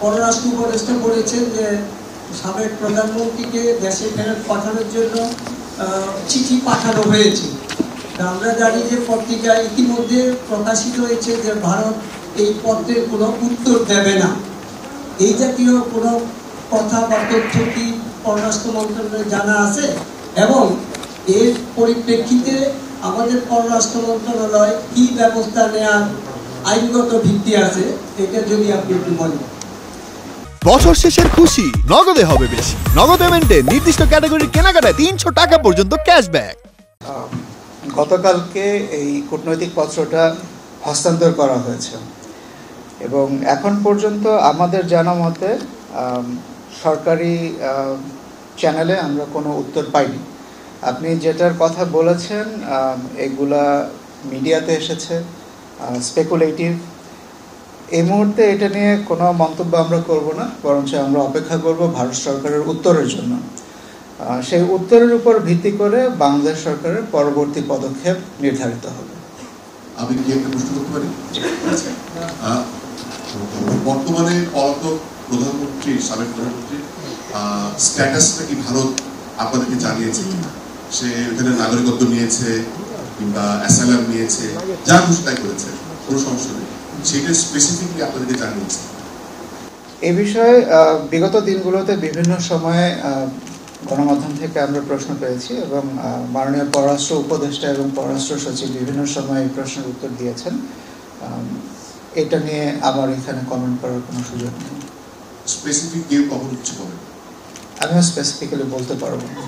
পররাষ্ট্র উপদেষ্টা বলেছেন যে সাবেক প্রধানমন্ত্রীকে দেশে ফেরত পাঠানোর জন্য চিঠি পাঠানো হয়েছে। আমরা জানি যে পত্রিকায় ইতিমধ্যে প্রকাশিত হয়েছে যে ভারত এই পত্রের কোনো উত্তর দেবে না। এই জাতীয় কোনো কথা বা তথ্য কি পররাষ্ট্র মন্ত্রণালয়ে জানা আছে, এবং এর পরিপ্রেক্ষিতে আমাদের পররাষ্ট্র মন্ত্রণালয় কি ব্যবস্থা নেওয়ার আইনগত ভিত্তি আছে, এটা যদি আপনি একটু বলেন। বছর শেষের খুশি নগদে হবে বেশি। নগদ পেমেন্টে নির্দিষ্ট ক্যাটাগরির কেনাকাটায় ৩০০ টাকা পর্যন্ত ক্যাশব্যাক। গতকালকে এই কূটনৈতিক পত্রটা হস্তান্তর করা হয়েছে এবং এখন পর্যন্ত আমাদের জানা মতে সরকারি চ্যানেলে আমরা কোনো উত্তর পাইনি। আপনি যেটার কথা বলেছেন এগুলা মিডিয়াতে এসেছে, স্পেকুলেটিভ। এই মুহূর্তে এটা নিয়ে কোনো মন্তব্য আমরা করব না, বরঞ্চ আমরা অপেক্ষা করব ভারত সরকারের উত্তরের জন্য। সেই উত্তরের উপর ভিত্তি করে বাংলাদেশ সরকারের পরবর্তী পদক্ষেপ নির্ধারিত হবে। আমি কি একটা প্রশ্ন করতে পারি? বর্তমানে পলাতক প্রধানমন্ত্রী, সাবেক প্রধানমন্ত্রী স্ট্যাটাসটা কি ভারত আপনাদেরকে জানিয়েছে কিনা? সে এখানে নাগরিকত্ব নিয়েছে কিংবা অ্যাসাইলাম নিয়েছে, যা খুশি তাই করেছে, কোনো সমস্যা নেই, সেটা স্পেসিফিকলি আপনাদেরকে জানিয়েছে? এ বিষয়ে বিগত দিনগুলোতে বিভিন্ন সময়ে গণমাধ্যম থেকে আমরা প্রশ্ন পেয়েছি এবং মাননীয় পররাষ্ট্র উপদেষ্টা এবং পররাষ্ট্র সচিব বিভিন্ন সময় এই প্রশ্নের উত্তর দিয়েছেন। এটা নিয়ে আমার এখানে কমেন্ট করার কোনো সুযোগ নেই। স্পেসিফিক কেউ কখন কিছু বলেন? আমিও স্পেসিফিক্যালি বলতে পারবো না।